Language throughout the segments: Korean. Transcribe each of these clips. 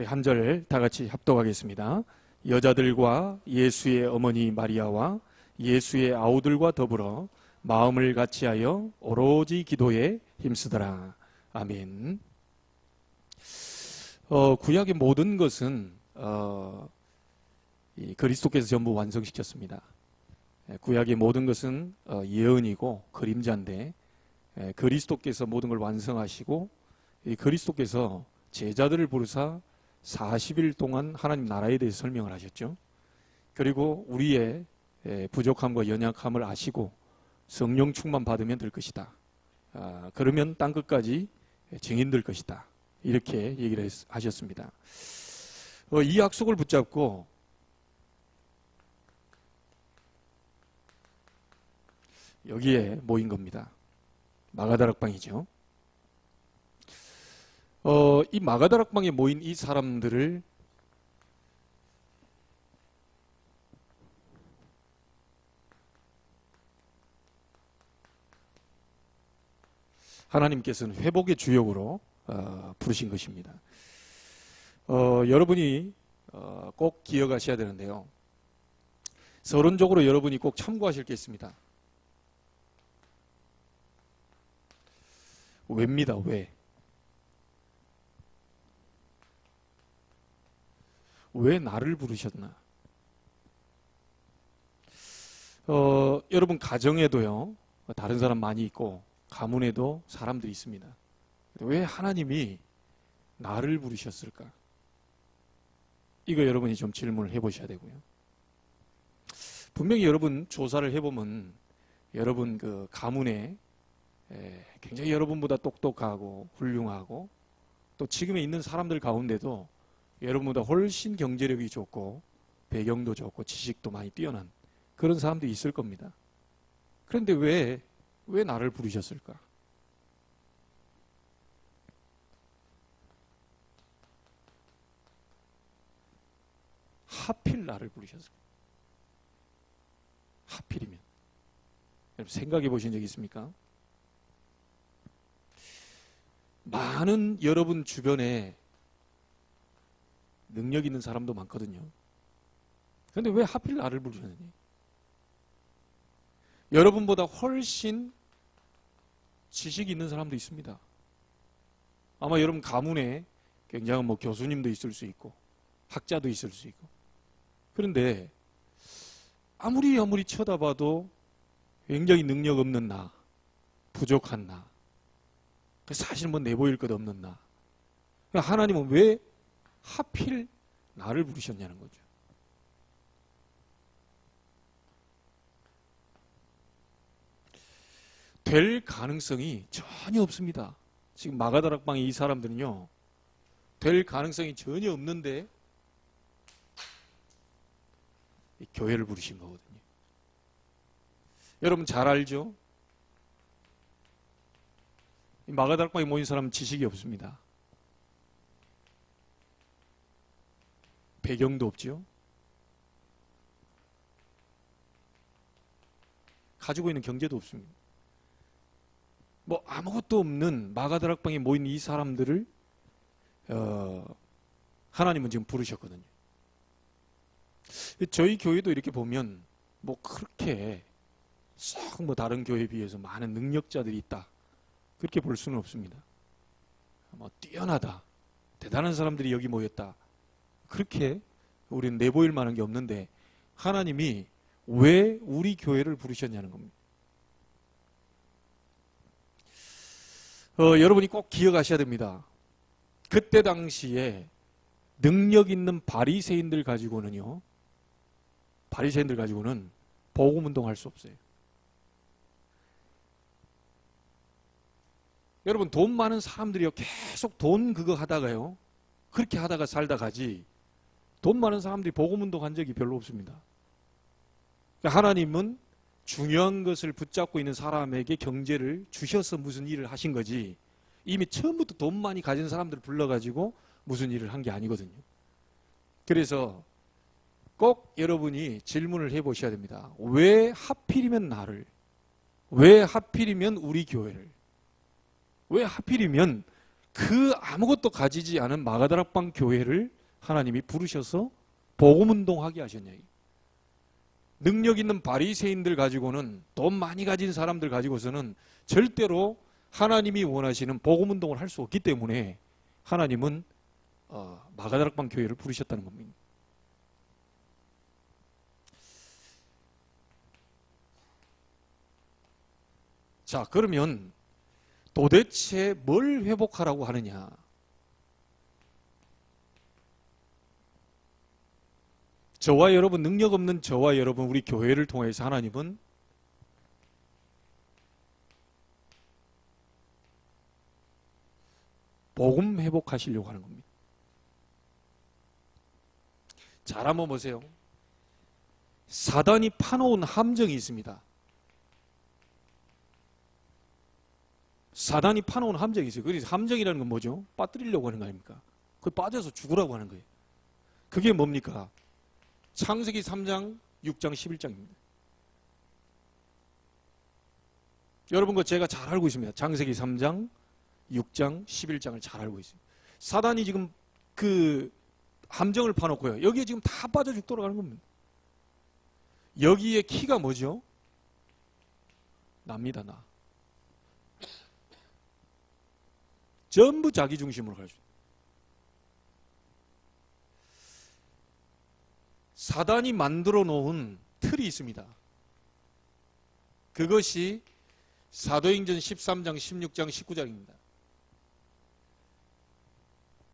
한 절 다 같이 합독하겠습니다. 여자들과 예수의 어머니 마리아와 예수의 아우들과 더불어 마음을 같이하여 오로지 기도에 힘쓰더라. 아멘. 구약의 모든 것은 이 그리스도께서 전부 완성시켰습니다. 구약의 모든 것은 예언이고 그림자인데 그리스도께서 모든 걸 완성하시고 이 그리스도께서 제자들을 부르사 40일 동안 하나님 나라에 대해서 설명을 하셨죠. 그리고 우리의 부족함과 연약함을 아시고 성령 충만 받으면 될 것이다. 그러면 땅끝까지 증인될 것이다. 이렇게 얘기를 하셨습니다. 이 약속을 붙잡고 여기에 모인 겁니다. 마가다락방이죠. 이 마가다락방에 모인 이 사람들을 하나님께서는 회복의 주역으로 부르신 것입니다. 여러분이 꼭 기억하셔야 되는데요. 서론적으로 여러분이 꼭 참고하실 게 있습니다. 왜입니다. 왜? 왜 나를 부르셨나? 여러분 가정에도요, 다른 사람 많이 있고 가문에도 사람들이 있습니다. 왜 하나님이 나를 부르셨을까? 이거 여러분이 좀 질문을 해보셔야 되고요. 분명히 여러분 조사를 해보면 여러분 그 가문에 굉장히 여러분보다 똑똑하고 훌륭하고 또 지금에 있는 사람들 가운데도 여러분보다 훨씬 경제력이 좋고 배경도 좋고 지식도 많이 뛰어난 그런 사람들이 있을 겁니다. 그런데 왜 나를 부르셨을까? 하필 나를 부르셨을까? 하필이면. 여러분 생각해 보신 적 있습니까? 많은 여러분 주변에 능력 있는 사람도 많거든요. 그런데 왜 하필 나를 부르셨느냐? 여러분보다 훨씬 지식이 있는 사람도 있습니다. 아마 여러분 가문에 굉장한 뭐 교수님도 있을 수 있고 학자도 있을 수 있고 그런데 아무리 쳐다봐도 굉장히 능력 없는 나, 부족한 나, 사실 뭐 내보일 것 없는 나. 하나님은 왜 하필 나를 부르셨냐는 거죠. 될 가능성이 전혀 없습니다. 지금 마가다락방의 이 사람들은요, 될 가능성이 전혀 없는데 교회를 부르신 거거든요. 여러분 잘 알죠? 마가다락방에 모인 사람은 지식이 없습니다. 배경도 없죠. 가지고 있는 경제도 없습니다. 뭐 아무것도 없는 마가다락방에 모인 이 사람들을 하나님은 지금 부르셨거든요. 저희 교회도 이렇게 보면 뭐 그렇게 썩 뭐 다른 교회에 비해서 많은 능력자들이 있다 그렇게 볼 수는 없습니다. 뭐 뛰어나다, 대단한 사람들이 여기 모였다 그렇게 우리는 내보일 만한 게 없는데 하나님이 왜 우리 교회를 부르셨냐는 겁니다. 여러분이 꼭 기억하셔야 됩니다. 그때 당시에 능력 있는 바리새인들 가지고는 복음 운동할 수 없어요. 여러분 돈 많은 사람들이요 계속 돈 그거 하다가요 그렇게 하다가 살다 가지 돈 많은 사람들이 복음 운동한 적이 별로 없습니다. 하나님은 중요한 것을 붙잡고 있는 사람에게 경제를 주셔서 무슨 일을 하신 거지 이미 처음부터 돈 많이 가진 사람들을 불러가지고 무슨 일을 한 게 아니거든요. 그래서 꼭 여러분이 질문을 해보셔야 됩니다. 왜 하필이면 나를? 왜 하필이면 우리 교회를? 왜 하필이면 그 아무것도 가지지 않은 마가다락방 교회를 하나님이 부르셔서 복음운동하게 하셨냐. 능력 있는 바리새인들 가지고는, 돈 많이 가진 사람들 가지고서는 절대로 하나님이 원하시는 복음운동을 할 수 없기 때문에 하나님은 마가다락방 교회를 부르셨다는 겁니다. 자, 그러면 도대체 뭘 회복하라고 하느냐? 저와 여러분, 능력 없는 저와 여러분, 우리 교회를 통해서 하나님은 복음 회복하시려고 하는 겁니다. 잘 한번 보세요. 사단이 파놓은 함정이 있습니다. 사단이 파놓은 함정이 있어요. 그래서 함정이라는 건 뭐죠? 빠뜨리려고 하는 거 아닙니까? 그 빠져서 죽으라고 하는 거예요. 그게 뭡니까? 창세기 3장, 6장, 11장입니다. 여러분 거 제가 잘 알고 있습니다. 창세기 3장, 6장, 11장을 잘 알고 있습니다. 사단이 지금 그 함정을 파놓고요. 여기에 지금 다 빠져 죽도록 하는 겁니다. 여기에 키가 뭐죠? 나입니다, 나. 전부 자기 중심으로 갈 수 있어요. 사단이 만들어 놓은 틀이 있습니다. 그것이 사도행전 13장, 16장, 19장입니다.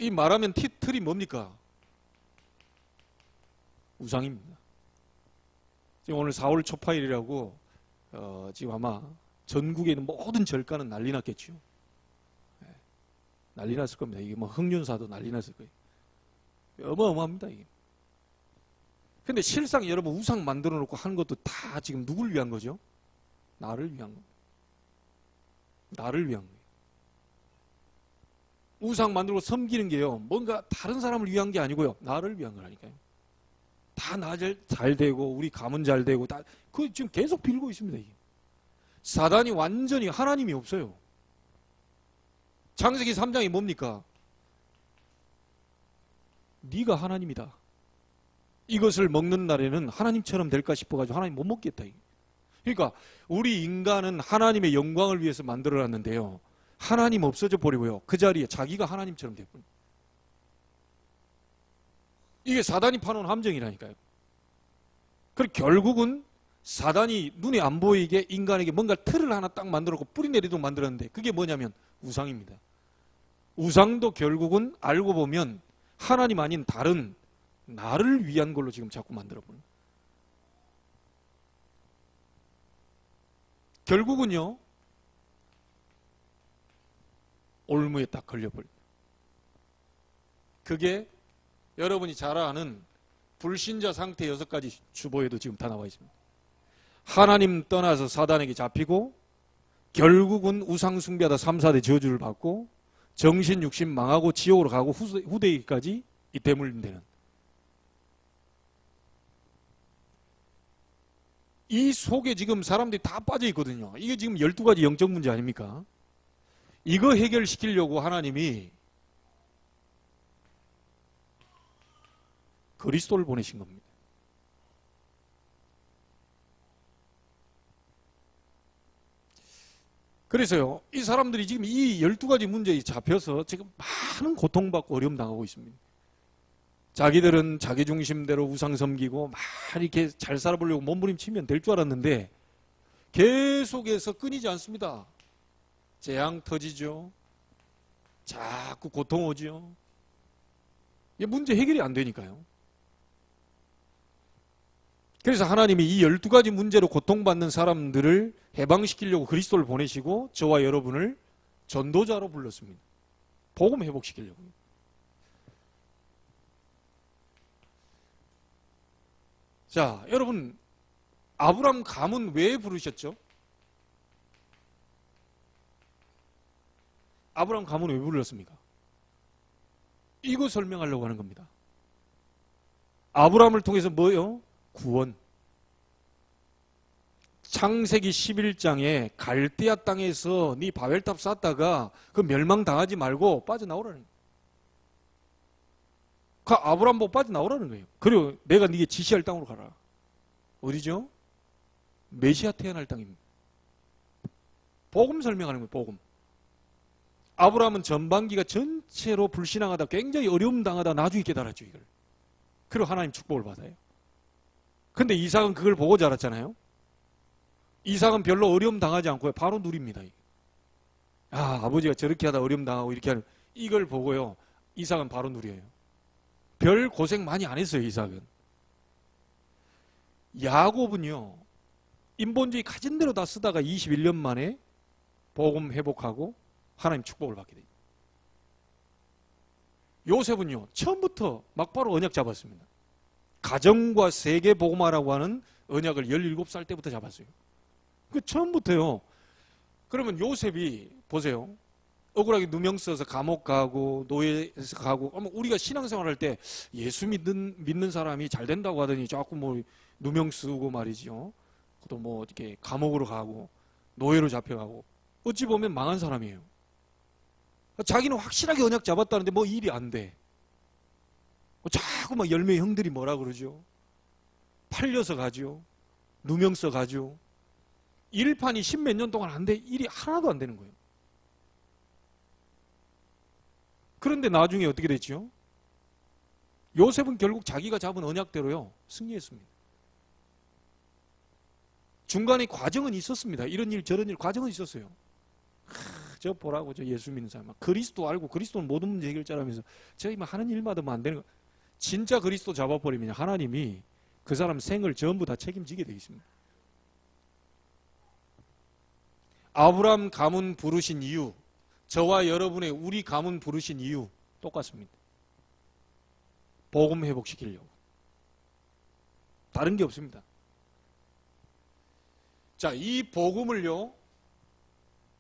이 말하면 틀이 뭡니까? 우상입니다. 지금 오늘 4월 초파일이라고 지금 아마 전국에 있는 모든 절가는 난리 났겠죠. 난리 났을 겁니다. 이게 뭐 흥륜사도 난리 났을 거예요. 어마어마합니다, 이게. 근데 실상 여러분 우상 만들어 놓고 하는 것도 다 지금 누굴 위한 거죠? 나를 위한 겁니다. 나를 위한 거예요. 우상 만들고 섬기는 게요, 뭔가 다른 사람을 위한 게 아니고요, 나를 위한 거라니까요. 다 나 잘 되고 우리 가문 잘 되고 다 그 지금 계속 빌고 있습니다. 이게. 사단이 완전히 하나님이 없어요. 창세기 3장이 뭡니까? 네가 하나님이다. 이것을 먹는 날에는 하나님처럼 될까 싶어가지고 하나님 못 먹겠다. 그러니까 우리 인간은 하나님의 영광을 위해서 만들어놨는데요, 하나님 없어져 버리고요, 그 자리에 자기가 하나님처럼 돼버립니다. 이게 사단이 파놓은 함정이라니까요. 그리고 결국은 사단이 눈에 안 보이게 인간에게 뭔가 틀을 하나 딱 만들었고 뿌리 내리도록 만들었는데, 그게 뭐냐면 우상입니다. 우상도 결국은 알고 보면 하나님 아닌 다른 나를 위한 걸로 지금 자꾸 만들어버려요. 결국은요, 올무에 딱 걸려버려요. 그게 여러분이 잘 아는 불신자 상태 6가지 주보에도 지금 다 나와 있습니다. 하나님 떠나서 사단에게 잡히고, 결국은 우상 숭배하다 3, 4대 저주를 받고, 정신 육신 망하고 지옥으로 가고 후대기까지 이 대물림되는, 이 속에 지금 사람들이 다 빠져 있거든요. 이게 지금 12가지 영적 문제 아닙니까? 이거 해결시키려고 하나님이 그리스도를 보내신 겁니다. 그래서요, 이 사람들이 지금 이 12가지 문제에 잡혀서 지금 많은 고통받고 어려움 당하고 있습니다. 자기들은 자기 중심대로 우상 섬기고 막 이렇게 잘 살아보려고 몸부림치면 될 줄 알았는데 계속해서 끊이지 않습니다. 재앙 터지죠. 자꾸 고통 오죠. 이게 문제 해결이 안 되니까요. 그래서 하나님이 이 12가지 문제로 고통받는 사람들을 해방시키려고 그리스도를 보내시고 저와 여러분을 전도자로 불렀습니다. 복음 회복시키려고. 자, 여러분, 아브람 가문 왜 부르셨죠? 아브람 가문 왜 불렀습니까? 이거 설명하려고 하는 겁니다. 아브람을 통해서 뭐요? 구원. 창세기 11장에 갈대아 땅에서 네 바벨탑 쌓다가 그 멸망당하지 말고 빠져나오라는 거예요. 그 아브라함 보고 빠져나오라는 거예요. 그리고 내가 네게 지시할 땅으로 가라. 어디죠? 메시아 태어날 땅입니다. 복음 설명하는 거예요. 복음. 아브라함은 전반기가 전체로 불신앙하다 굉장히 어려움 당하다 나중에 깨달았죠. 이걸. 그리고 하나님 축복을 받아요. 근데 이삭은 그걸 보고 자랐잖아요. 이삭은 별로 어려움 당하지 않고요. 바로 누립니다. 아, 아버지가 저렇게 하다 어려움 당하고 이렇게 하는 이걸 보고요. 이삭은 바로 누려요. 별 고생 많이 안 했어요. 이삭은. 야곱은요. 인본주의 가진 대로 다 쓰다가 21년 만에 복음 회복하고 하나님 축복을 받게 돼요. 요셉은요. 처음부터 막바로 언약 잡았습니다. 가정과 세계 복음화라고 하는 언약을 17살 때부터 잡았어요. 그 처음부터요. 그러면 요셉이 보세요. 억울하게 누명 써서 감옥 가고 노예에서 가고 우리가 신앙생활 할 때 예수 믿는 사람이 잘 된다고 하더니 자꾸 뭐 누명 쓰고 말이죠. 또 뭐 이렇게 감옥으로 가고 노예로 잡혀가고 어찌 보면 망한 사람이에요. 자기는 확실하게 언약 잡았다는데 뭐 일이 안 돼. 자꾸 막 10명의 형들이 뭐라 그러죠. 팔려서 가죠. 누명 써 가죠. 일판이 10몇 년 동안 안 돼. 일이 하나도 안 되는 거예요. 그런데 나중에 어떻게 됐죠? 요셉은 결국 자기가 잡은 언약대로요. 승리했습니다. 중간에 과정은 있었습니다. 이런 일 저런 일 과정은 있었어요. 저 보라고 저 예수 믿는 사람 그리스도 알고 그리스도는 모든 문제 해결자라면서 저희 막 하는 일마다 뭐 안 되는 거. 진짜 그리스도 잡아버리면 하나님이 그 사람 생을 전부 다 책임지게 되어 있습니다. 아브라함 가문 부르신 이유, 저와 여러분의 우리 가문 부르신 이유 똑같습니다. 복음 회복시키려고. 다른 게 없습니다. 자, 이 복음을요.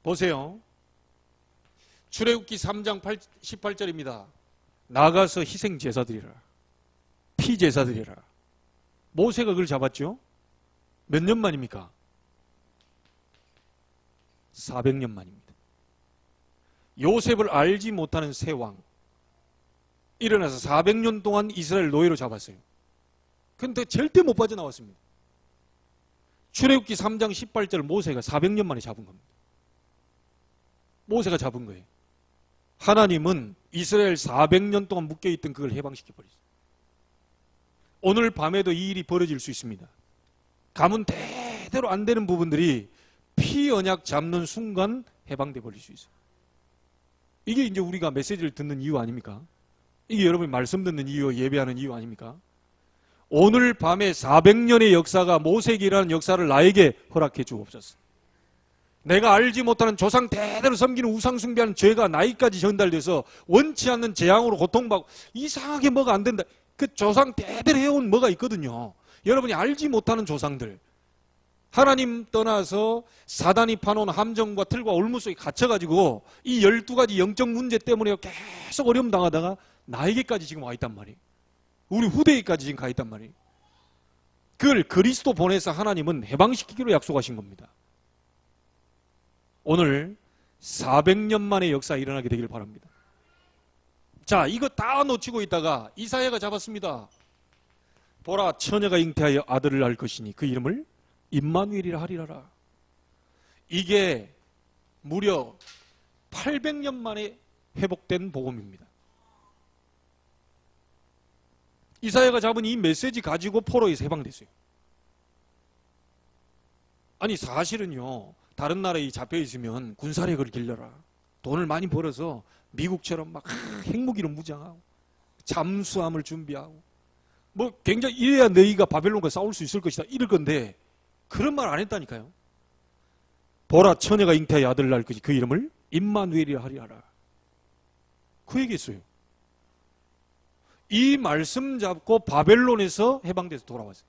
보세요. 출애굽기 3장 18절입니다. 나가서 희생 제사드리라. 피 제사드리라. 모세가 그걸 잡았죠? 몇 년 만입니까? 400년 만입니다. 요셉을 알지 못하는 새 왕. 일어나서 400년 동안 이스라엘 노예로 잡았어요. 근데 절대 못 빠져나왔습니다. 출애굽기 3장 18절 모세가 400년 만에 잡은 겁니다. 모세가 잡은 거예요. 하나님은 이스라엘 400년 동안 묶여있던 그걸 해방시켜버렸어요. 오늘 밤에도 이 일이 벌어질 수 있습니다. 가문 대대로 안 되는 부분들이 피 언약 잡는 순간 해방돼 버릴 수 있어요. 이게 이제 우리가 메시지를 듣는 이유 아닙니까? 이게 여러분이 말씀 듣는 이유, 예배하는 이유 아닙니까? 오늘 밤에 400년의 역사가 모세기라는 역사를 나에게 허락해 주옵소서. 내가 알지 못하는 조상 대대로 섬기는 우상 숭배하는 죄가 나이까지 전달돼서 원치 않는 재앙으로 고통받고 이상하게 뭐가 안 된다. 그 조상 대대로 해온 뭐가 있거든요. 여러분이 알지 못하는 조상들. 하나님 떠나서 사단이 파놓은 함정과 틀과 올무 속에 갇혀가지고 이 12가지 영적 문제 때문에 계속 어려움 당하다가 나에게까지 지금 와 있단 말이에요. 우리 후대에까지 지금 가 있단 말이에요. 그걸 그리스도 보내서 하나님은 해방시키기로 약속하신 겁니다. 오늘 400년 만의 역사 일어나게 되길 바랍니다. 자, 이거 다 놓치고 있다가 이사야가 잡았습니다. 보라, 처녀가 잉태하여 아들을 낳을 것이니 그 이름을 임마누엘이라 하리라. 이게 무려 800년 만에 회복된 복음입니다. 이사야가 잡은 이 메시지 가지고 포로에서 해방됐어요. 아니 사실은요, 다른 나라에 잡혀 있으면 군사력을 길러라. 돈을 많이 벌어서 미국처럼 막 핵무기로 무장하고 잠수함을 준비하고 뭐 굉장히 이래야 너희가 바벨론과 싸울 수 있을 것이다 이럴 건데 그런 말 안 했다니까요. 보라, 처녀가 잉태하여 아들을 낳을 것이 그 이름을 임마누엘이라 하리라. 그 얘기했어요. 이 말씀 잡고 바벨론에서 해방돼서 돌아왔어요.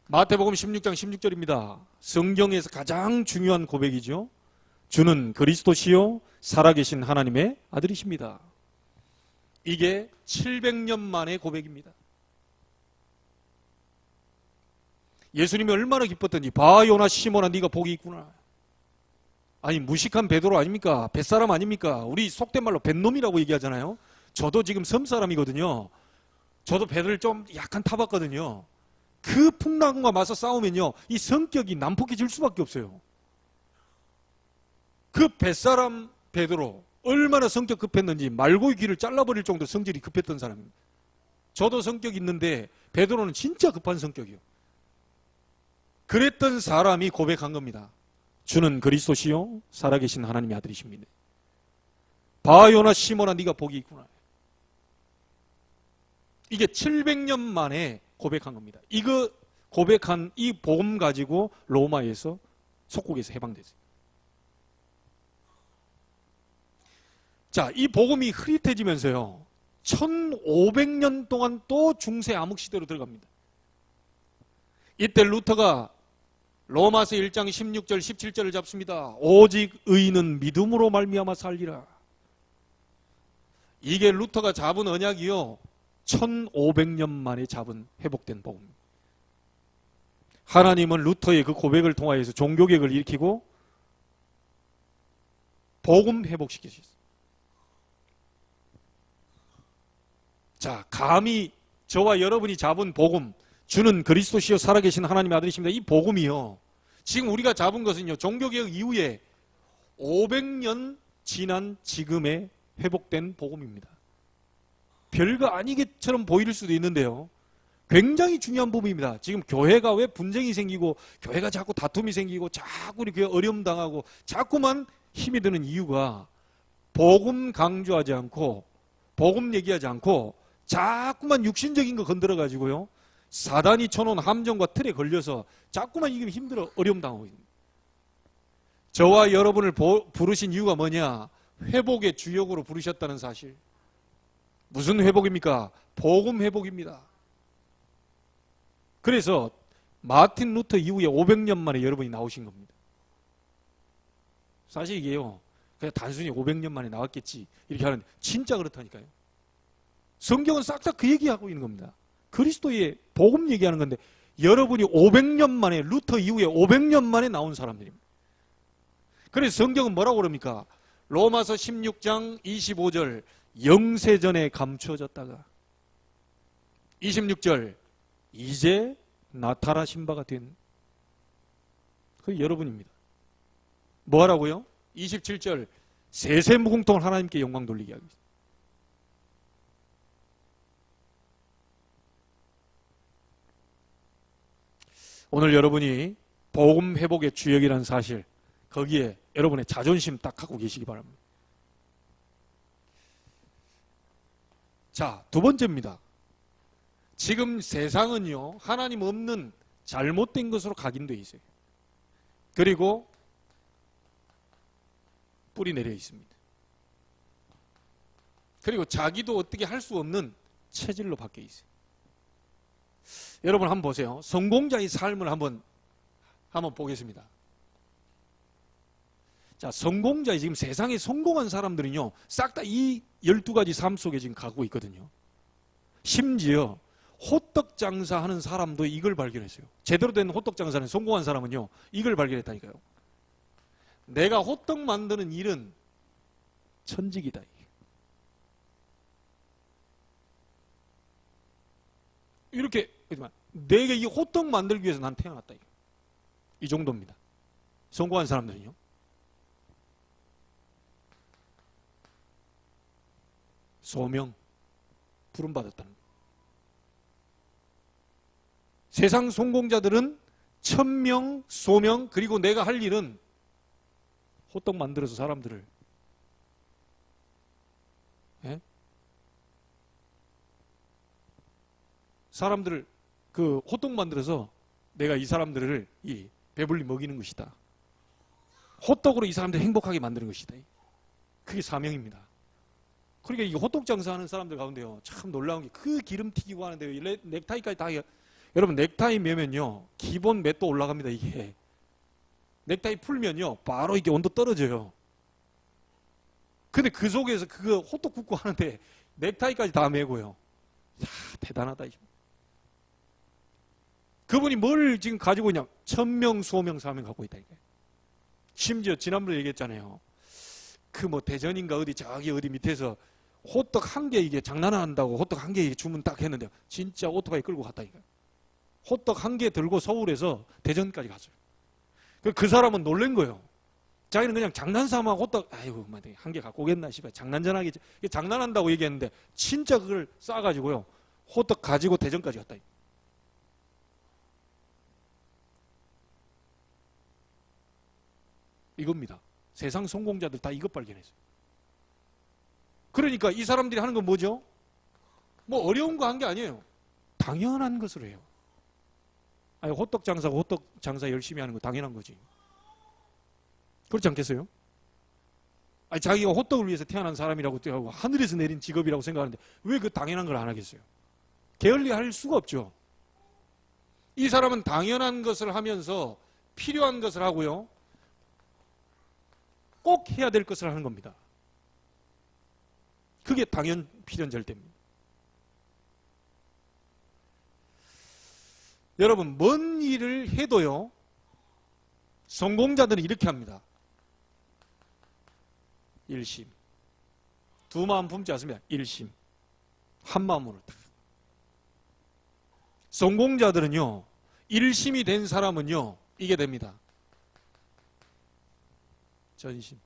마태복음 16장 16절입니다. 성경에서 가장 중요한 고백이죠. 주는 그리스도시요 살아계신 하나님의 아들이십니다. 이게 700년 만의 고백입니다. 예수님이 얼마나 기뻤던지. 봐 요나 시몬아 네가 복이 있구나. 아니 무식한 베드로 아닙니까? 뱃사람 아닙니까? 우리 속된 말로 뱃놈이라고 얘기하잖아요. 저도 지금 섬사람이거든요. 저도 배를 좀 약간 타봤거든요. 그 풍랑과 맞서 싸우면요, 이 성격이 난폭해질 수밖에 없어요. 그 뱃사람 베드로 얼마나 성격 급했는지 말고의 귀를 잘라버릴 정도로 성질이 급했던 사람입니다. 저도 성격이 있는데 베드로는 진짜 급한 성격이요. 그랬던 사람이 고백한 겁니다. 주는 그리스도시요 살아계신 하나님의 아들이십니다. 바요나 시몬아 네가 복이 있구나. 이게 700년 만에 고백한 겁니다. 이거 고백한 이 복음 가지고 로마에서 속국에서 해방됐어요. 자, 이 복음이 흐릿해지면서요 1500년 동안 또 중세 암흑 시대로 들어갑니다. 이때 루터가 로마서 1장 16절 17절을 잡습니다. 오직 의인은 믿음으로 말미암아 살리라. 이게 루터가 잡은 언약이요 1500년 만에 잡은 회복된 복음입니다. 하나님은 루터의 그 고백을 통하여서 종교개혁을 일으키고 복음 회복시키셨어요. 자, 감히 저와 여러분이 잡은 복음, 주는 그리스도시요 살아계신 하나님의 아들이십니다. 이 복음이요 지금 우리가 잡은 것은요 종교개혁 이후에 500년 지난 지금의 회복된 복음입니다. 별거 아니게처럼 보일 수도 있는데요 굉장히 중요한 부분입니다. 지금 교회가 왜 분쟁이 생기고 교회가 자꾸 다툼이 생기고 자꾸 이렇게 어려움 당하고 자꾸만 힘이 드는 이유가 복음 강조하지 않고 복음 얘기하지 않고 자꾸만 육신적인 거 건드려 가지고요 사단이 쳐놓은 함정과 틀에 걸려서 자꾸만 이기면 힘들어 어려움 당하고 있습니다. 저와 여러분을 부르신 이유가 뭐냐? 회복의 주역으로 부르셨다는 사실. 무슨 회복입니까? 복음 회복입니다. 그래서 마틴 루터 이후에 500년 만에 여러분이 나오신 겁니다. 사실 이게요 그냥 단순히 500년 만에 나왔겠지 이렇게 하는데 진짜 그렇다니까요. 성경은 싹 다 그 얘기하고 있는 겁니다. 그리스도의 복음 얘기하는 건데 여러분이 500년 만에 루터 이후에 500년 만에 나온 사람들입니다. 그래서 성경은 뭐라고 그럽니까? 로마서 16장 25절 영세전에 감추어졌다가 26절 이제 나타나신 바가 된 그 여러분입니다. 뭐 하라고요? 27절 세세무궁통을 하나님께 영광 돌리게 하기 위해서. 오늘 여러분이 복음 회복의 주역이라는 사실 거기에 여러분의 자존심 딱 갖고 계시기 바랍니다. 자, 두 번째입니다. 지금 세상은요 하나님 없는 잘못된 것으로 각인되어 있어요. 그리고 뿌리 내려 있습니다. 그리고 자기도 어떻게 할 수 없는 체질로 바뀌어 있어요. 여러분 한번 보세요. 성공자의 삶을 한번 보겠습니다. 자, 성공자의 지금 세상에 성공한 사람들은요 싹 다 이 12가지 삶 속에 지금 가고 있거든요. 심지어 호떡 장사하는 사람도 이걸 발견했어요. 제대로 된 호떡 장사는 성공한 사람은요 이걸 발견했다니까요. 내가 호떡 만드는 일은 천직이다. 이렇게 내가 이 호떡 만들기 위해서 난 태어났다. 이 정도입니다. 성공한 사람들은요. 소명, 부름받았다는 거예요. 세상 성공자들은 천명, 소명, 그리고 내가 할 일은 호떡 만들어서 사람들을 사람들을 그 호떡 만들어서 내가 이 사람들을 이 배불리 먹이는 것이다. 호떡으로 이 사람들 행복하게 만드는 것이다. 그게 사명입니다. 그러니까 이 호떡 장사하는 사람들 가운데요 참 놀라운 게 그 기름 튀기고 하는데 넥타이까지 다 여러분 넥타이 매면요 기본 맷도 올라갑니다. 이게 넥타이 풀면요 바로 이게 온도 떨어져요. 근데 그 속에서 그거 호떡 굽고 하는데 넥타이까지 다 매고요. 야, 대단하다. 그분이 뭘 지금 가지고 있냐? 천명, 소명, 사명 갖고 있다. 이게. 심지어 지난번에 얘기했잖아요. 그 뭐 대전인가 어디 저기 어디 밑에서 호떡 한 개 이게 장난한다고 호떡 한 개 주문 딱 했는데 진짜 오토바이 끌고 갔다 이거. 호떡 한 개 들고 서울에서 대전까지 갔어요. 그 사람은 놀란 거예요. 자기는 그냥 장난삼아 호떡 아이고 한 개 갖고 오겠나 싶어요. 장난전하게 장난한다고 얘기했는데 진짜 그걸 싸가지고요. 호떡 가지고 대전까지 갔다. 이겁니다. 세상 성공자들 다 이것 발견했어요. 그러니까 이 사람들이 하는 건 뭐죠? 뭐 어려운 거 한 게 아니에요. 당연한 것을 해요. 아니 호떡 장사 열심히 하는 거 당연한 거지. 그렇지 않겠어요? 아니 자기가 호떡을 위해서 태어난 사람이라고 하고 하늘에서 내린 직업이라고 생각하는데 왜 그 당연한 걸 안 하겠어요? 게을리할 수가 없죠. 이 사람은 당연한 것을 하면서 필요한 것을 하고요. 꼭 해야 될 것을 하는 겁니다. 그게 당연, 필연, 절대입니다. 여러분, 뭔 일을 해도요, 성공자들은 이렇게 합니다. 일심. 두 마음 품지 않습니다. 일심. 한 마음으로 다. 성공자들은요, 일심이 된 사람은요, 이게 됩니다. 전심.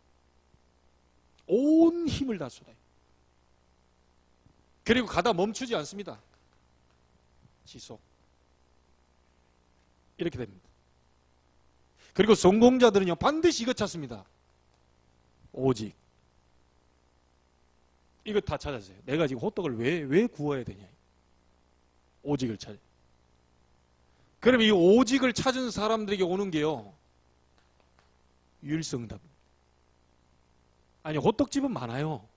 온 힘을 다 쏟아요. 그리고 가다 멈추지 않습니다. 지속. 이렇게 됩니다. 그리고 성공자들은요, 반드시 이거 찾습니다. 오직. 이거 다 찾았어요. 내가 지금 호떡을 왜 구워야 되냐. 오직을 찾아요. 그럼 이 오직을 찾은 사람들에게 오는 게요, 유일성답입니다. 아니 호떡집은 많아요.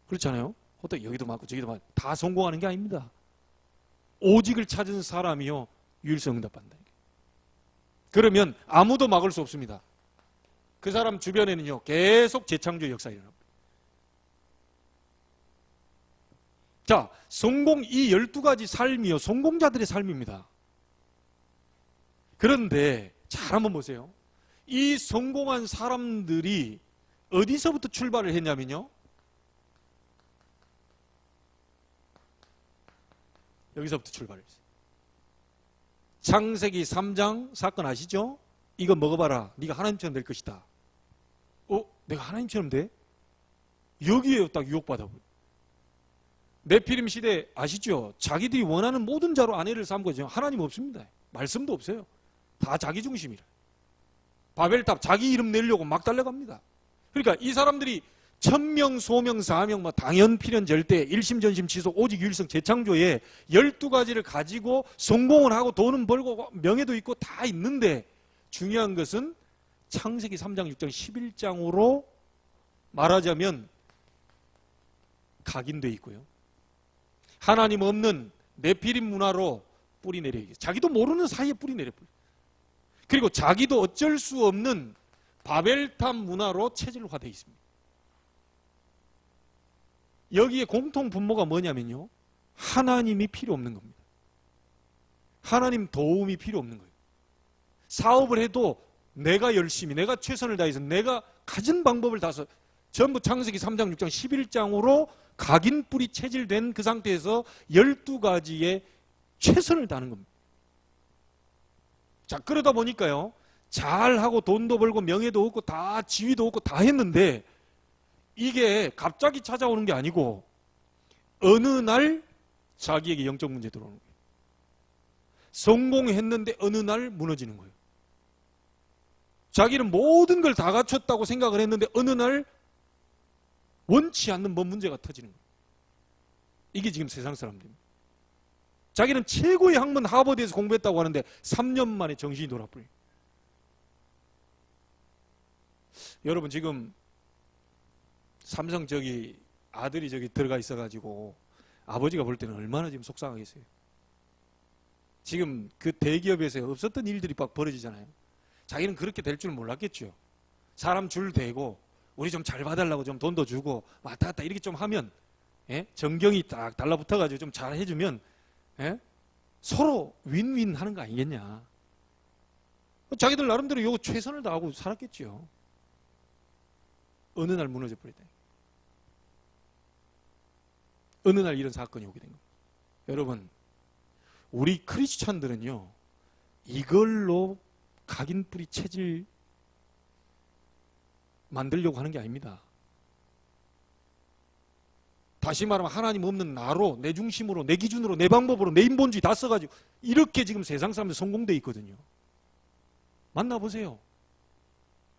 그렇잖아요. 호떡 여기도 많고 저기도 많고 다 성공하는 게 아닙니다. 오직을 찾은 사람이요 유일성답한다. 그러면 아무도 막을 수 없습니다. 그 사람 주변에는요 계속 재창조의 역사가 일어납니다. 자, 성공 이 12가지 삶이요 성공자들의 삶입니다. 그런데 잘 한번 보세요. 이 성공한 사람들이 어디서부터 출발을 했냐면요, 여기서부터 출발을 했어요. 창세기 3장 사건 아시죠? 이거 먹어봐라. 네가 하나님처럼 될 것이다. 내가 하나님처럼 돼? 여기에요 딱 유혹받아버려. 네피림 시대 아시죠? 자기들이 원하는 모든 자로 아내를 삼고 있죠. 하나님 없습니다. 말씀도 없어요. 다 자기 중심이라. 바벨탑 자기 이름 내려고 막 달려갑니다. 그러니까 이 사람들이 천명, 소명, 사명, 당연, 필연, 절대, 일심, 전심, 지속, 오직, 유일성, 재창조에 12가지를 가지고 성공을 하고 돈은 벌고 명예도 있고 다 있는데 중요한 것은 창세기 3장, 6장, 11장으로 말하자면 각인되어 있고요. 하나님 없는 네피림 문화로 뿌리 내려 있어요. 자기도 모르는 사이에 뿌리 내려 버려요. 그리고 자기도 어쩔 수 없는 바벨탑 문화로 체질화되어 있습니다. 여기에 공통 분모가 뭐냐면요, 하나님이 필요 없는 겁니다. 하나님 도움이 필요 없는 거예요. 사업을 해도 내가 열심히 내가 최선을 다해서 내가 가진 방법을 다해서 전부 창세기 3장 6장 11장으로 각인 뿌리 체질된 그 상태에서 12가지의 최선을 다하는 겁니다. 자, 그러다 보니까요 잘하고 돈도 벌고 명예도 얻고 다 지위도 얻고 다 했는데 이게 갑자기 찾아오는 게 아니고 어느 날 자기에게 영적 문제 들어오는 거예요. 성공했는데 어느 날 무너지는 거예요. 자기는 모든 걸 다 갖췄다고 생각을 했는데 어느 날 원치 않는 뭔 문제가 터지는 거예요. 이게 지금 세상 사람들입니다. 자기는 최고의 학문 하버드에서 공부했다고 하는데 3년 만에 정신이 돌아버려요. 여러분 지금 삼성 저기 아들이 저기 들어가 있어가지고 아버지가 볼 때는 얼마나 지금 속상하겠어요. 지금 그 대기업에서 없었던 일들이 막 벌어지잖아요. 자기는 그렇게 될 줄 몰랐겠죠. 사람 줄 대고 우리 좀 잘 봐달라고 좀 돈도 주고 왔다 갔다 이렇게 좀 하면, 예? 정경이 딱 달라붙어가지고 좀 잘 해주면, 예? 서로 윈윈 하는 거 아니겠냐. 자기들 나름대로 요 최선을 다하고 살았겠죠. 어느 날 무너져 버렸다. 어느 날 이런 사건이 오게 된 겁니다. 여러분, 우리 크리스찬들은요, 이걸로 각인뿌리 체질 만들려고 하는 게 아닙니다. 다시 말하면 하나님 없는 나로, 내 중심으로, 내 기준으로, 내 방법으로, 내 인본주의 다 써가지고 이렇게 지금 세상 사람들 성공돼 있거든요. 만나보세요.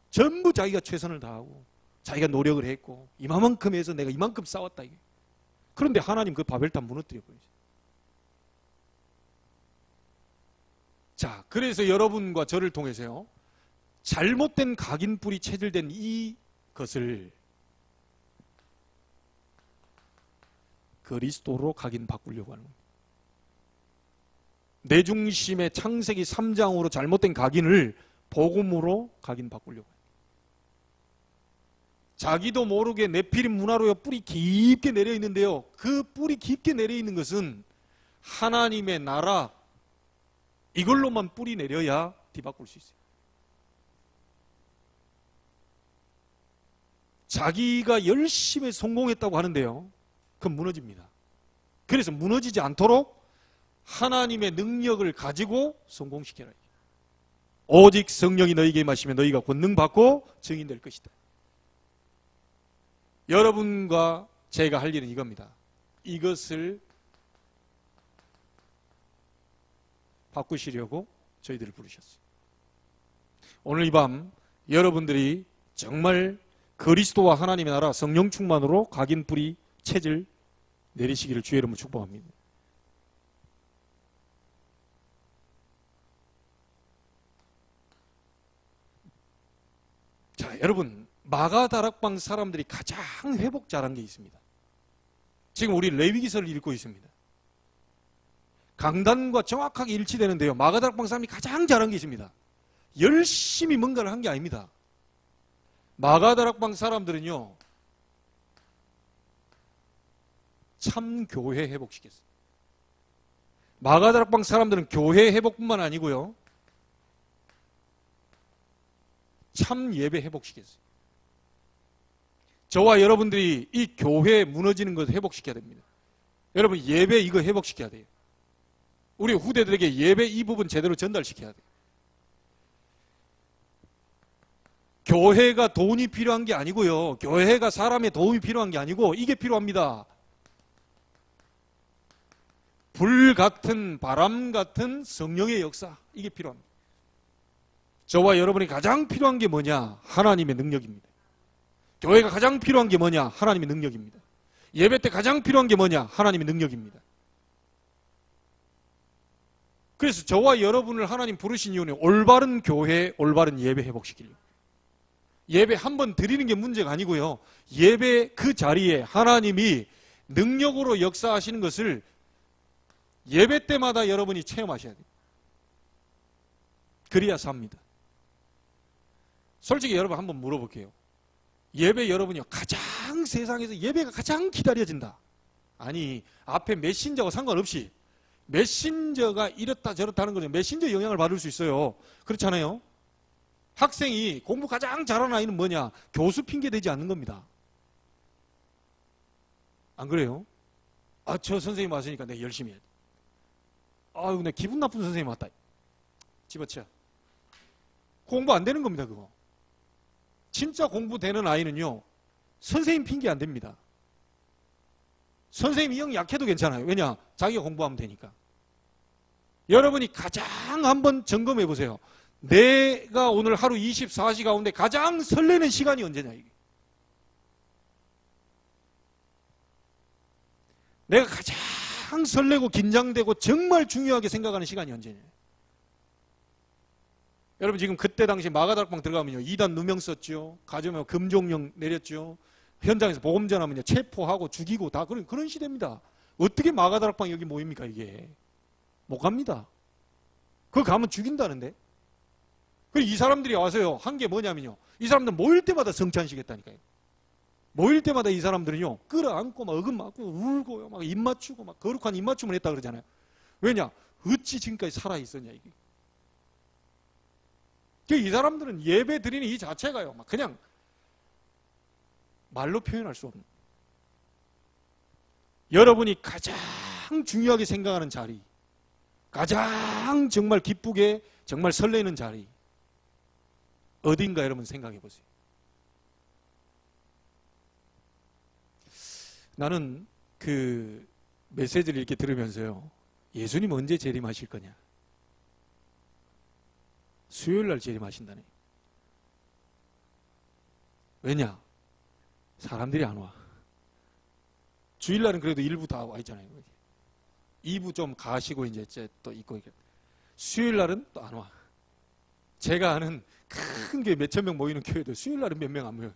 전부 자기가 최선을 다하고 자기가 노력을 했고 이만큼 해서 내가 이만큼 싸웠다. 이게. 그런데 하나님 그 바벨탑 무너뜨려 버리죠. 자, 그래서 여러분과 저를 통해서요, 잘못된 각인뿌리 체질된 이것을 그리스도로 각인 바꾸려고 하는 겁니다. 내 중심의 창세기 3장으로 잘못된 각인을 복음으로 각인 바꾸려고 해요. 자기도 모르게 네피림 문화로요 뿌리 깊게 내려 있는데요, 그 뿌리 깊게 내려 있는 것은 하나님의 나라 이걸로만 뿌리 내려야 뒤바꿀 수 있어요. 자기가 열심히 성공했다고 하는데요, 그건 무너집니다. 그래서 무너지지 않도록 하나님의 능력을 가지고 성공시켜라. 오직 성령이 너희에게 임하시면 너희가 권능 받고 증인될 것이다. 여러분과 제가 할 일은 이겁니다. 이것을 바꾸시려고 저희들을 부르셨어요. 오늘 이 밤 여러분들이 정말 그리스도와 하나님의 나라 성령 충만으로 각인뿌리 체질 내리시기를 주의 이름으로 축복합니다. 자, 여러분, 마가다락방 사람들이 가장 회복 잘한 게 있습니다. 지금 우리 레위기서를 읽고 있습니다. 강단과 정확하게 일치되는데요, 마가다락방 사람이 가장 잘한 게 있습니다. 열심히 뭔가를 한 게 아닙니다. 마가다락방 사람들은요, 참 교회 회복시켰어요. 마가다락방 사람들은 교회 회복뿐만 아니고요, 참 예배 회복시켰어요. 저와 여러분들이 이 교회 무너지는 것을 회복시켜야 됩니다. 여러분, 예배 이거 회복시켜야 돼요. 우리 후대들에게 예배 이 부분 제대로 전달시켜야 돼요. 교회가 돈이 필요한 게 아니고요, 교회가 사람의 도움이 필요한 게 아니고 이게 필요합니다. 불 같은, 바람 같은 성령의 역사, 이게 필요합니다. 저와 여러분이 가장 필요한 게 뭐냐? 하나님의 능력입니다. 교회가 가장 필요한 게 뭐냐? 하나님의 능력입니다. 예배 때 가장 필요한 게 뭐냐? 하나님의 능력입니다. 그래서 저와 여러분을 하나님 부르신 이유는 올바른 교회, 올바른 예배 회복시키려고. 예배 한 번 드리는 게 문제가 아니고요, 예배 그 자리에 하나님이 능력으로 역사하시는 것을 예배 때마다 여러분이 체험하셔야 돼요. 그래야 삽니다. 솔직히 여러분 한번 물어볼게요. 예배 여러분이요, 가장 세상에서 예배가 가장 기다려진다. 아니, 앞에 메신저와 상관없이 메신저가 이렇다 저렇다 하는 거죠. 메신저 영향을 받을 수 있어요. 그렇잖아요. 학생이 공부 가장 잘하는 아이는 뭐냐? 교수 핑계 대지 않는 겁니다. 안 그래요? 아, 저 선생님 왔으니까 내가 열심히 해야 돼. 아유, 내 기분 나쁜 선생님 왔다. 집어쳐. 공부 안 되는 겁니다, 그거. 진짜 공부되는 아이는요, 선생님 핑계 안 됩니다. 선생님이 영 약해도 괜찮아요. 왜냐? 자기가 공부하면 되니까. 여러분이 가장 한번 점검해 보세요. 내가 오늘 하루 24시 가운데 가장 설레는 시간이 언제냐, 이게. 내가 가장 설레고 긴장되고 정말 중요하게 생각하는 시간이 언제냐. 여러분, 지금 그때 당시 마가다락방 들어가면요, 2단 누명 썼죠. 가져오면 금종령 내렸죠. 현장에서 복음 전하면요, 체포하고 죽이고 다 그런 시대입니다. 어떻게 마가다락방 여기 모입니까, 이게? 못 갑니다. 그거 가면 죽인다는데? 그리고 이 사람들이 와서요, 한 게 뭐냐면요, 이 사람들 모일 때마다 성찬시겠다니까요. 모일 때마다 이 사람들은요, 끌어안고 막 어금 맞고 울고요, 막 입 맞추고 막 거룩한 입 맞춤을 했다 그러잖아요. 왜냐? 어찌 지금까지 살아있었냐 이게. 이 사람들은 예배 드리는 이 자체가요 막 그냥 말로 표현할 수 없는, 여러분이 가장 중요하게 생각하는 자리, 가장 정말 기쁘게 정말 설레는 자리 어딘가 여러분 생각해 보세요. 나는 그 메시지를 이렇게 들으면서요, 예수님 언제 재림하실 거냐, 수요일날 재림하신다네. 왜냐? 사람들이 안 와. 주일날은 그래도 일부 다 와 있잖아요. 2부 좀 가시고 이제 또 있고. 수요일날은 또 안 와. 제가 아는 큰 교회 몇천 명 모이는 교회도 수요일날은 몇 명 안 모여요.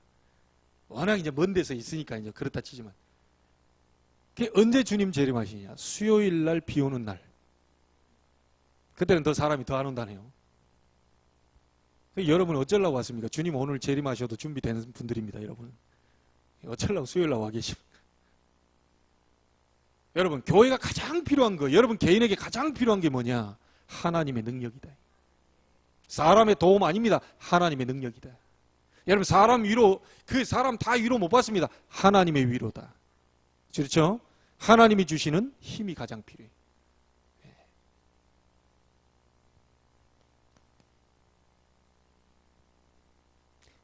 워낙 이제 먼 데서 있으니까 이제 그렇다 치지만. 그게 언제 주님 재림하시냐? 수요일날 비 오는 날. 그때는 더 사람이 더 안 온다네요. 여러분 어쩌려고 왔습니까? 주님 오늘 재림하셔도 준비되는 분들입니다, 여러분. 어쩌려고 수요일날 와 계십니까? 여러분, 교회가 가장 필요한 거, 여러분 개인에게 가장 필요한 게 뭐냐? 하나님의 능력이다. 사람의 도움 아닙니다. 하나님의 능력이다. 여러분, 사람 위로, 그 사람 다 위로 못 받습니다. 하나님의 위로다. 그렇죠? 하나님이 주시는 힘이 가장 필요해요.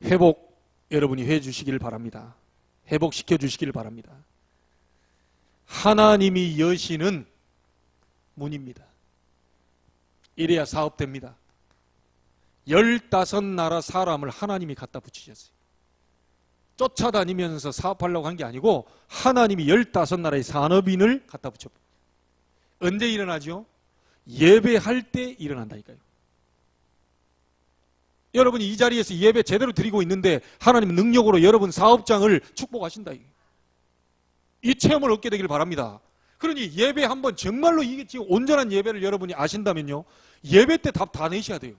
회복 여러분이 해 주시기를 바랍니다. 회복시켜 주시기를 바랍니다. 하나님이 여시는 문입니다. 이래야 사업됩니다. 15나라 사람을 하나님이 갖다 붙이셨어요. 쫓아다니면서 사업하려고 한 게 아니고 하나님이 15나라의 산업인을 갖다 붙였어요. 언제 일어나죠? 예배할 때 일어난다니까요. 여러분이 이 자리에서 예배 제대로 드리고 있는데 하나님 능력으로 여러분 사업장을 축복하신다. 이 체험을 얻게 되길 바랍니다. 그러니 예배 한번 정말로 이게 지금 온전한 예배를 여러분이 아신다면요, 예배 때 답 다 내셔야 돼요.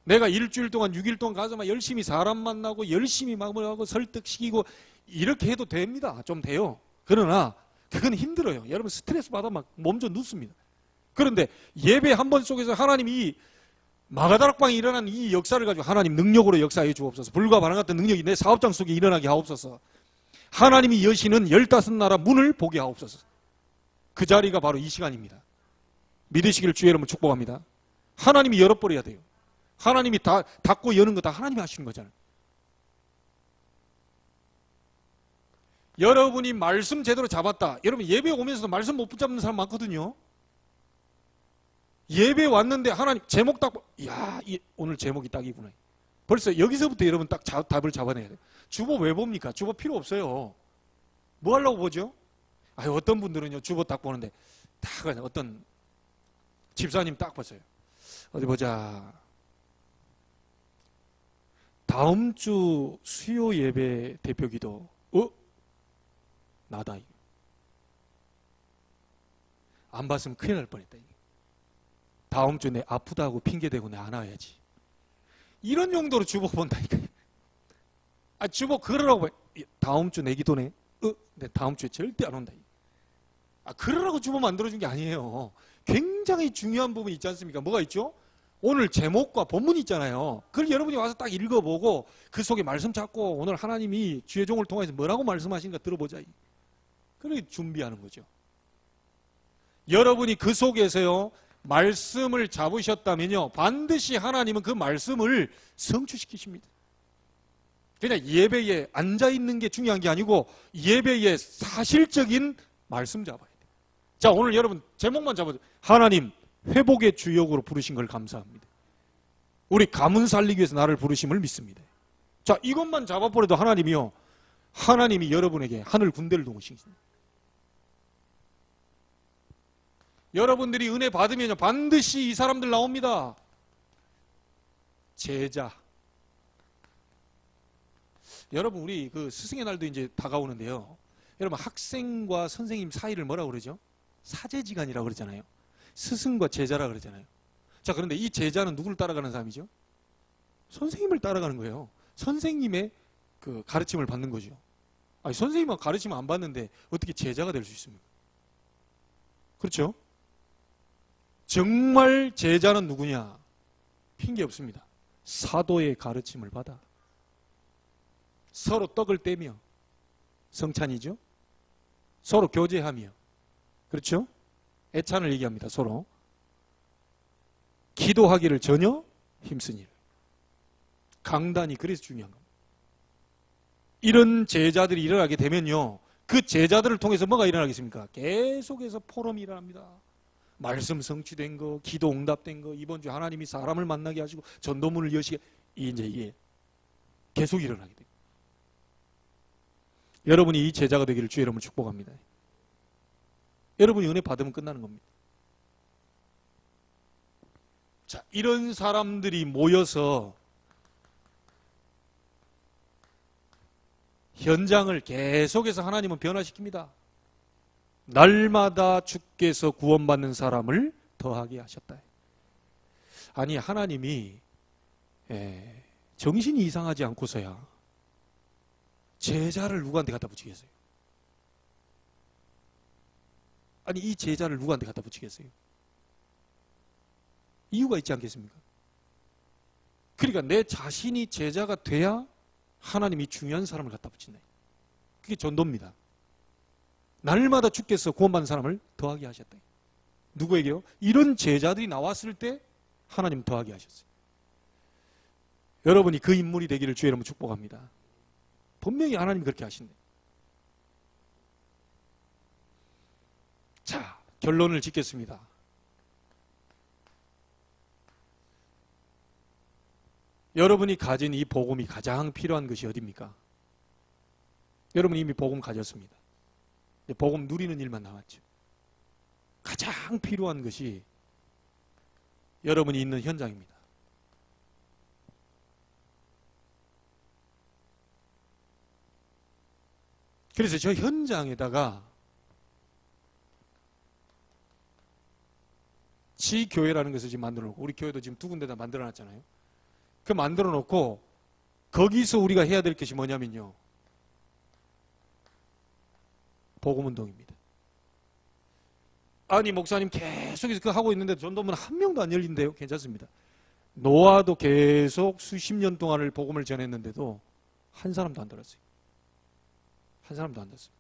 내가 일주일 동안 6일 동안 가서 막 열심히 사람 만나고 열심히 마무리하고 설득시키고 이렇게 해도 됩니다. 좀 돼요. 그러나 그건 힘들어요. 여러분 스트레스 받아 막 몸 좀 눕습니다. 그런데 예배 한 번 속에서 하나님이 마가다락방에 일어난 이 역사를 가지고 하나님 능력으로 역사해 주옵소서. 불과 바람 같은 능력이 내 사업장 속에 일어나게 하옵소서. 하나님이 여시는 15나라 문을 보게 하옵소서. 그 자리가 바로 이 시간입니다. 믿으시기를 주의 이름으로 축복합니다. 하나님이 열어버려야 돼요. 하나님이 다 닫고 여는 거 다 하나님이 하시는 거잖아요. 여러분이 말씀 제대로 잡았다. 여러분 예배 오면서도 말씀 못 붙잡는 사람 많거든요. 예배 왔는데 하나님 제목 딱, 이야, 오늘 제목이 딱이구나. 벌써 여기서부터 여러분 딱 답을 잡아내야 돼요. 주보 왜 봅니까? 주보 필요 없어요. 뭐 하려고 보죠? 어떤 분들은요, 주보 딱 보는데, 딱 어떤 집사님 딱 봤어요. 어디 보자. 다음 주 수요 예배 대표 기도, 나다. 안 봤으면 큰일 날 뻔했다. 다음 주 내 아프다고 핑계대고 내 안 와야지. 이런 용도로 주보 본다니까요. 주보 그러라고. 다음 주 내 기도네. 내 다음 주에 절대 안 온다. 그러라고 주보 만들어준 게 아니에요. 굉장히 중요한 부분이 있지 않습니까? 뭐가 있죠? 오늘 제목과 본문이 있잖아요. 그걸 여러분이 와서 딱 읽어보고 그 속에 말씀 찾고 오늘 하나님이 주의 종을 통해서 뭐라고 말씀하신가 들어보자. 그렇게 준비하는 거죠. 여러분이 그 속에서요, 말씀을 잡으셨다면요, 반드시 하나님은 그 말씀을 성취시키십니다. 그냥 예배에 앉아있는 게 중요한 게 아니고 예배의 사실적인 말씀 잡아야 돼요. 자, 오늘 여러분 제목만 잡아도 하나님 회복의 주역으로 부르신 걸 감사합니다. 우리 가문 살리기 위해서 나를 부르심을 믿습니다. 자, 이것만 잡아버려도 하나님이 여러분에게 하늘 군대를 동원시킵니다. 여러분들이 은혜 받으면 반드시 이 사람들 나옵니다. 제자. 여러분, 우리 그 스승의 날도 이제 다가오는데요. 여러분, 학생과 선생님 사이를 뭐라고 그러죠? 사제지간이라고 그러잖아요. 스승과 제자라 그러잖아요. 자, 그런데 이 제자는 누구를 따라가는 사람이죠? 선생님을 따라가는 거예요. 선생님의 그 가르침을 받는 거죠. 선생님은 가르침을 안 받는데 어떻게 제자가 될 수 있습니까? 그렇죠? 정말 제자는 누구냐? 핑계 없습니다. 사도의 가르침을 받아 서로 떡을 떼며, 성찬이죠. 서로 교제하며, 그렇죠? 애찬을 얘기합니다. 서로 기도하기를 전혀 힘쓰니라. 강단이 그래서 중요한 겁니다. 이런 제자들이 일어나게 되면요, 그 제자들을 통해서 뭐가 일어나겠습니까? 계속해서 포럼이 일어납니다. 말씀 성취된 거, 기도 응답된 거, 이번 주 하나님이 사람을 만나게 하시고 전도문을 여시게, 이제 이게 계속 일어나게 됩니다. 여러분이 이 제자가 되기를 주의 이름으로 축복합니다. 여러분이 은혜 받으면 끝나는 겁니다. 자, 이런 사람들이 모여서 현장을 계속해서 하나님은 변화시킵니다. 날마다 주께서 구원받는 사람을 더하게 하셨다. 아니, 하나님이 정신이 이상하지 않고서야 제자를 누구한테 갖다 붙이겠어요? 아니, 이 제자를 누구한테 갖다 붙이겠어요? 이유가 있지 않겠습니까? 그러니까 내 자신이 제자가 돼야 하나님이 중요한 사람을 갖다 붙인다. 그게 전도입니다. 날마다 주께서 구원받는 사람을 더하게 하셨다. 누구에게요? 이런 제자들이 나왔을 때 하나님 더하게 하셨어요. 여러분이 그 인물이 되기를 주의 이름으로 축복합니다. 분명히 하나님이 그렇게 하신대. 자, 결론을 짓겠습니다. 여러분이 가진 이 복음이 가장 필요한 것이 어디입니까? 여러분이 이미 복음 가졌습니다. 복음 누리는 일만 남았죠. 가장 필요한 것이 여러분이 있는 현장입니다. 그래서 저 현장에다가 지교회라는 것을 지금 만들어 놓고, 우리 교회도 지금 2군데다 만들어 놨잖아요. 그 만들어 놓고 거기서 우리가 해야 될 것이 뭐냐면요, 복음운동입니다. 아니, 목사님 계속해서 그거 하고 있는데 전도문 한 명도 안 열린대요. 괜찮습니다. 노아도 계속 수십 년 동안을 복음을 전했는데도 한 사람도 안 들었어요. 한 사람도 안 들었어요.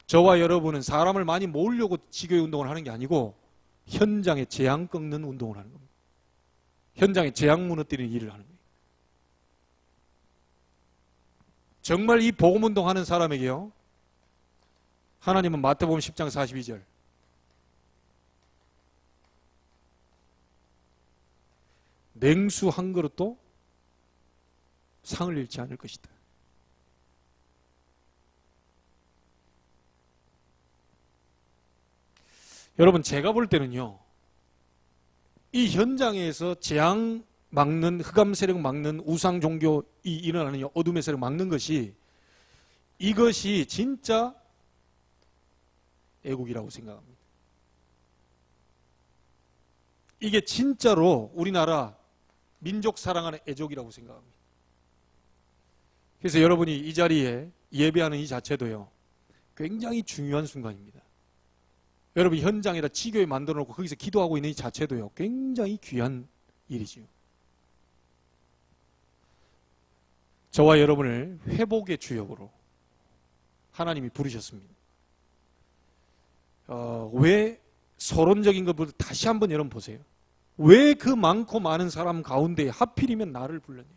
저와 여러분은 사람을 많이 모으려고 지교회 운동을 하는 게 아니고 현장에 재앙 꺾는 운동을 하는 겁니다. 현장에 재앙 무너뜨리는 일을 하는 거예요. 정말 이 복음운동 하는 사람에게요, 하나님은 마태복음 10장 42절 냉수 한 그릇도 상을 잃지 않을 것이다. 여러분, 제가 볼 때는요, 이 현장에서 재앙 막는, 흑암 세력 막는, 우상 종교이 일어나는 어둠의 세력 막는 것이, 이것이 진짜 애국이라고 생각합니다. 이게 진짜로 우리나라 민족 사랑하는 애족이라고 생각합니다. 그래서 여러분이 이 자리에 예배하는 이 자체도요, 굉장히 중요한 순간입니다. 여러분 현장에다 지교회 만들어 놓고 거기서 기도하고 있는 이 자체도요, 굉장히 귀한 일이지요. 저와 여러분을 회복의 주역으로 하나님이 부르셨습니다. 왜 서론적인 것보다 다시 한번 여러분 보세요. 왜 그 많고 많은 사람 가운데 하필이면 나를 불렀냐?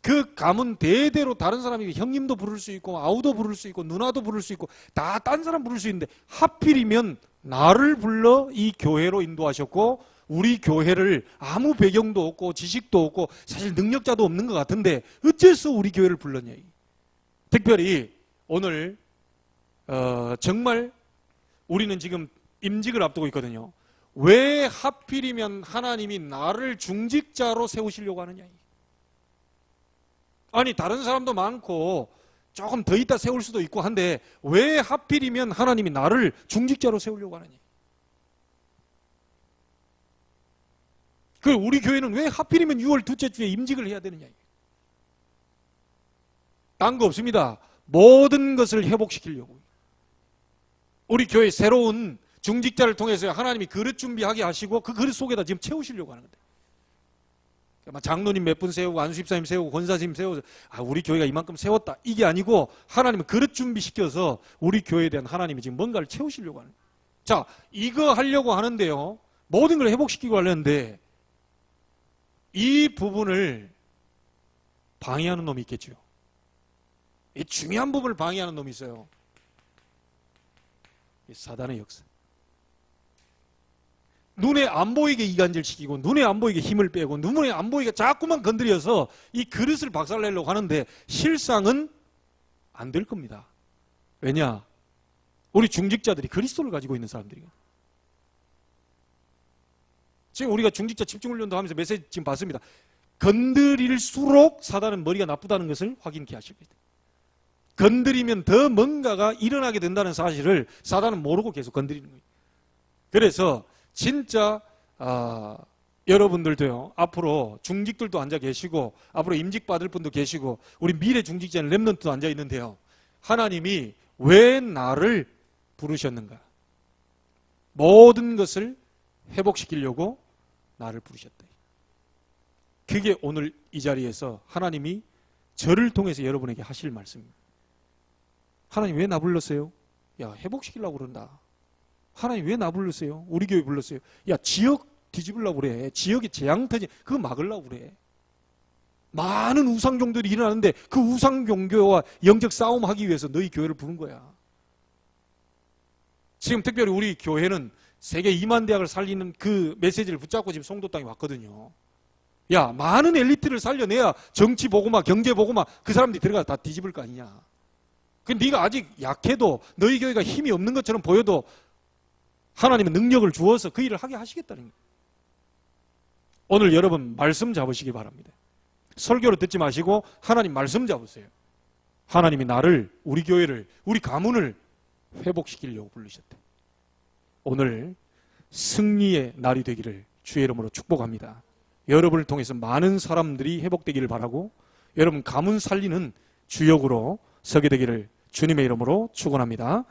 그 가문 대대로 다른 사람이 형님도 부를 수 있고 아우도 부를 수 있고 누나도 부를 수 있고 다 딴 사람 부를 수 있는데 하필이면 나를 불러 이 교회로 인도하셨고, 우리 교회를 아무 배경도 없고 지식도 없고 사실 능력자도 없는 것 같은데 어째서 우리 교회를 불렀냐? 특별히 오늘 정말 우리는 지금 임직을 앞두고 있거든요. 왜 하필이면 하나님이 나를 중직자로 세우시려고 하느냐? 아니, 다른 사람도 많고 조금 더 있다 세울 수도 있고 한데 왜 하필이면 하나님이 나를 중직자로 세우려고 하느냐? 그 우리 교회는 왜 하필이면 6월 둘째 주에 임직을 해야 되느냐? 딴 거 없습니다. 모든 것을 회복시키려고. 우리 교회 새로운 중직자를 통해서 하나님이 그릇 준비하게 하시고 그 그릇 속에다 지금 채우시려고 하는 건데. 장로님 몇 분 세우고 안수집사님 세우고 권사님 세우고 우리 교회가 이만큼 세웠다 이게 아니고 하나님은 그릇 준비시켜서 우리 교회에 대한 하나님이 지금 뭔가를 채우시려고 하는 거예요. 자, 이거 하려고 하는데요, 모든 걸 회복시키고 하려는데 이 부분을 방해하는 놈이 있겠죠. 이 중요한 부분을 방해하는 놈이 있어요. 이 사단의 역사. 눈에 안 보이게 이간질시키고 눈에 안 보이게 힘을 빼고 눈에 안 보이게 자꾸만 건드려서 이 그릇을 박살내려고 하는데 실상은 안 될 겁니다. 왜냐? 우리 중직자들이 그리스도를 가지고 있는 사람들이에요. 지금 우리가 중직자 집중훈련도 하면서 메시지 지금 봤습니다. 건드릴수록 사단은 머리가 나쁘다는 것을 확인케 하실 거예요. 건드리면 더 뭔가가 일어나게 된다는 사실을 사단은 모르고 계속 건드리는 거예요. 그래서 진짜 여러분들도요, 앞으로 중직들도 앉아 계시고 앞으로 임직 받을 분도 계시고 우리 미래 중직자는 렘넌트도 앉아 있는데요, 하나님이 왜 나를 부르셨는가? 모든 것을 회복시키려고 나를 부르셨다. 그게 오늘 이 자리에서 하나님이 저를 통해서 여러분에게 하실 말씀입니다. 하나님 왜 나 불렀어요? 야, 회복시키려고 그런다. 하나님 왜 나 불렀어요? 우리 교회 불렀어요. 야, 지역 뒤집으려고 그래. 지역에 재앙 터지, 그거 막으려고 그래. 많은 우상종들이 일어나는데 그 우상종교와 영적 싸움하기 위해서 너희 교회를 부른 거야. 지금 특별히 우리 교회는 세계 2만 대학을 살리는 그 메시지를 붙잡고 지금 송도 땅에 왔거든요. 야, 많은 엘리트를 살려내야 정치 보고마, 경제 보고마 그 사람들이 들어가서 다 뒤집을 거 아니냐. 그 네가 아직 약해도 너희 교회가 힘이 없는 것처럼 보여도 하나님은 능력을 주어서 그 일을 하게 하시겠다는 거예요. 오늘 여러분 말씀 잡으시기 바랍니다. 설교를 듣지 마시고 하나님 말씀 잡으세요. 하나님이 나를, 우리 교회를, 우리 가문을 회복시키려고 부르셨대. 오늘 승리의 날이 되기를 주의 이름으로 축복합니다. 여러분을 통해서 많은 사람들이 회복되기를 바라고 여러분 가문 살리는 주역으로 서게 되기를 주님의 이름으로 축원합니다.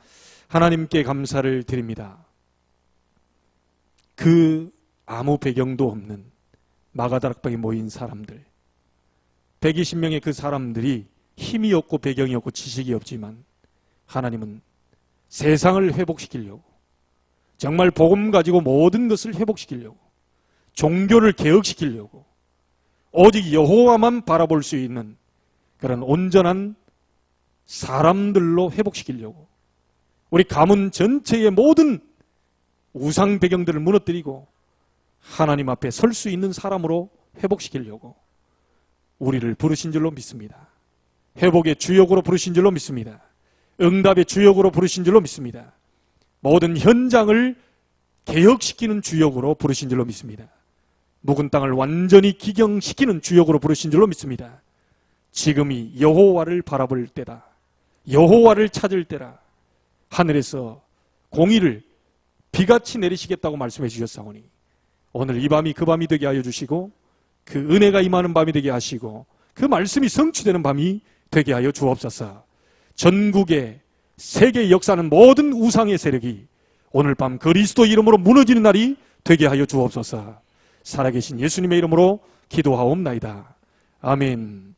하나님께 감사를 드립니다. 그 아무 배경도 없는 마가다락방에 모인 사람들, 120명의 그 사람들이 힘이 없고 배경이 없고 지식이 없지만 하나님은 세상을 회복시키려고, 정말 복음 가지고 모든 것을 회복시키려고, 종교를 개혁시키려고, 오직 여호와만 바라볼 수 있는 그런 온전한 사람들로 회복시키려고 우리 가문 전체의 모든 우상 배경들을 무너뜨리고 하나님 앞에 설 수 있는 사람으로 회복시키려고 우리를 부르신 줄로 믿습니다. 회복의 주역으로 부르신 줄로 믿습니다. 응답의 주역으로 부르신 줄로 믿습니다. 모든 현장을 개혁시키는 주역으로 부르신 줄로 믿습니다. 묵은 땅을 완전히 기경시키는 주역으로 부르신 줄로 믿습니다. 지금이 여호와를 바라볼 때다. 여호와를 찾을 때라. 하늘에서 공의를 비같이 내리시겠다고 말씀해 주셨사오니 오늘 이 밤이 그 밤이 되게 하여 주시고 그 은혜가 임하는 밤이 되게 하시고 그 말씀이 성취되는 밤이 되게 하여 주옵소서. 전국의 세계의 역사는 모든 우상의 세력이 오늘 밤 그리스도 이름으로 무너지는 날이 되게 하여 주옵소서. 살아계신 예수님의 이름으로 기도하옵나이다. 아멘.